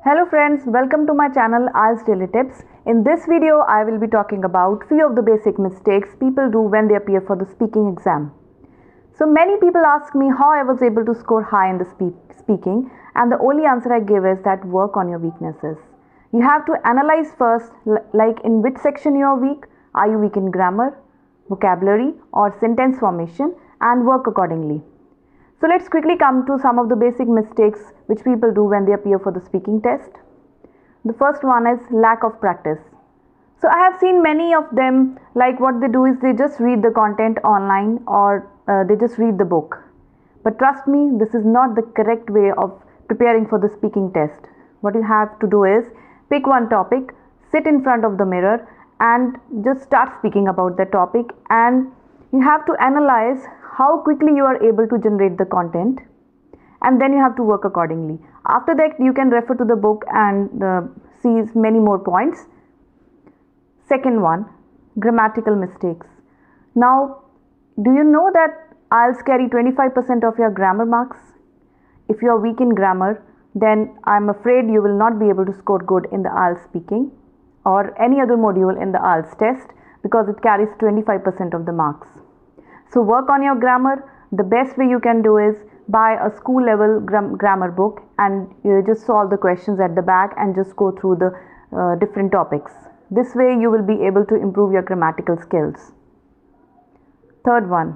Hello friends, welcome to my channel IELTS Daily Tips. In this video, I will be talking about few of the basic mistakes people do when they appear for the speaking exam. So many people ask me how I was able to score high in the speaking, and the only answer I give is that work on your weaknesses. You have to analyze first, like in which section you are weak. Are you weak in grammar, vocabulary or sentence formation, and work accordingly. So let's quickly come to some of the basic mistakes which people do when they appear for the speaking test. The first one is lack of practice. So I have seen many of them, like what they do is they just read the content online or they just read the book. But trust me, this is not the correct way of preparing for the speaking test. What you have to do is pick one topic, sit in front of the mirror and just start speaking about the topic, and you have to analyze how quickly you are able to generate the content, and then you have to work accordingly. After that, you can refer to the book and see many more points. Second one, grammatical mistakes. Now, do you know that IELTS carry 25% of your grammar marks? If you are weak in grammar, then I'm afraid you will not be able to score good in the IELTS speaking or any other module in the IELTS test, because it carries 25% of the marks. So work on your grammar. The best way you can do is buy a school level grammar book and you just solve the questions at the back and just go through the different topics. This way you will be able to improve your grammatical skills. Third one,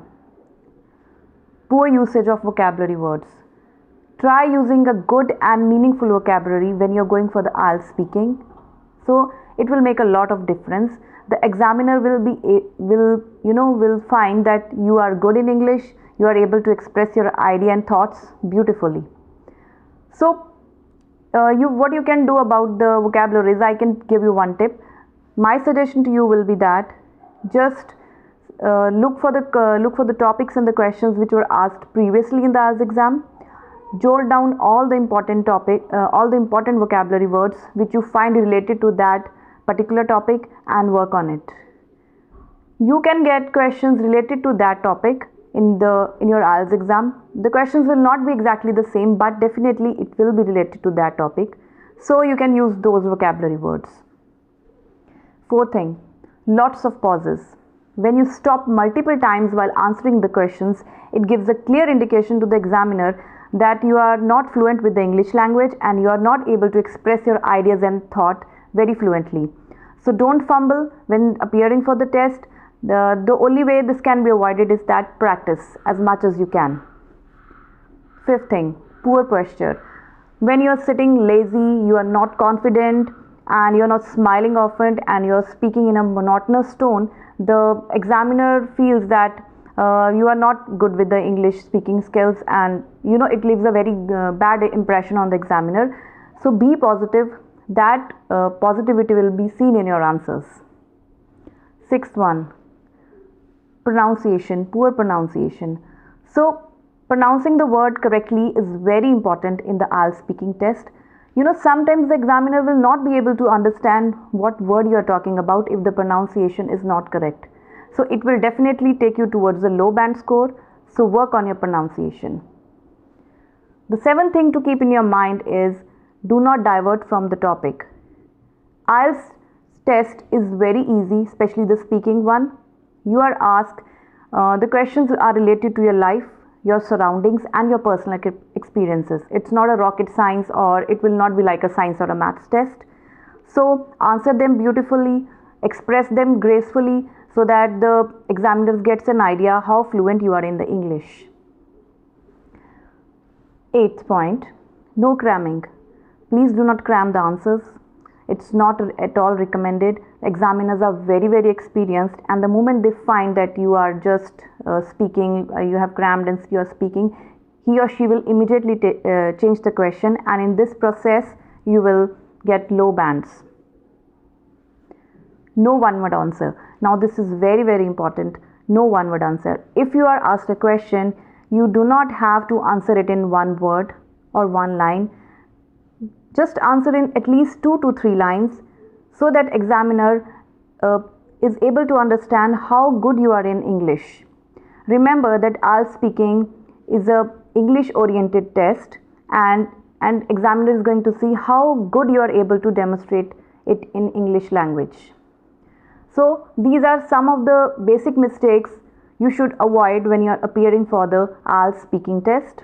poor usage of vocabulary words. Try using a good and meaningful vocabulary when you're going for the IELTS speaking. So it will make a lot of difference. The examiner will find that you are good in English, you are able to express your idea and thoughts beautifully. So what you can do about the vocabulary is, I can give you one tip. My suggestion to you will be that just look for the topics and the questions which were asked previously in the IELTS exam. Jot down all the important vocabulary words which you find related to that particular topic and work on it. You can get questions related to that topic in your IELTS exam. The questions will not be exactly the same, but definitely it will be related to that topic. So you can use those vocabulary words. Fourth thing, lots of pauses. When you stop multiple times while answering the questions, it gives a clear indication to the examiner that you are not fluent with the English language and you are not able to express your ideas and thought very fluently. So don't fumble when appearing for the test. The only way this can be avoided is that practice as much as you can. Fifth thing, poor posture. When you are sitting lazy, you are not confident and you are not smiling often and you are speaking in a monotonous tone, the examiner feels that you are not good with the English speaking skills, and it leaves a very bad impression on the examiner. So be positive. That positivity will be seen in your answers. Sixth one, pronunciation, poor pronunciation. So pronouncing the word correctly is very important in the IELTS speaking test. Sometimes the examiner will not be able to understand what word you are talking about if the pronunciation is not correct. So it will definitely take you towards a low band score. So work on your pronunciation. The seventh thing to keep in your mind is, do not divert from the topic. IELTS test is very easy, especially the speaking one. You are asked, the questions are related to your life, your surroundings and your personal experiences. It's not a rocket science, or it will not be like a science or a maths test. So answer them beautifully, express them gracefully so that the examiner gets an idea how fluent you are in the English. Eighth point, no cramming. Please do not cram the answers. It's not at all recommended. Examiners are very, very experienced, and the moment they find that you are just speaking, you have crammed and you are speaking, he or she will immediately change the question, and in this process you will get low bands. No one word answer. Now this is very, very important. No one word answer. If you are asked a question, you do not have to answer it in one word or one line. Just answer in at least 2 to 3 lines so that examiner is able to understand how good you are in English. Remember that IELTS speaking is a English oriented test, and and examiner is going to see how good you are able to demonstrate it in English language. So these are some of the basic mistakes you should avoid when you are appearing for the IELTS speaking test.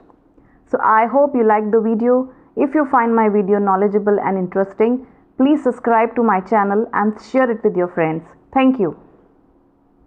So I hope you liked the video. If you find my video knowledgeable and interesting, please subscribe to my channel and share it with your friends. Thank you.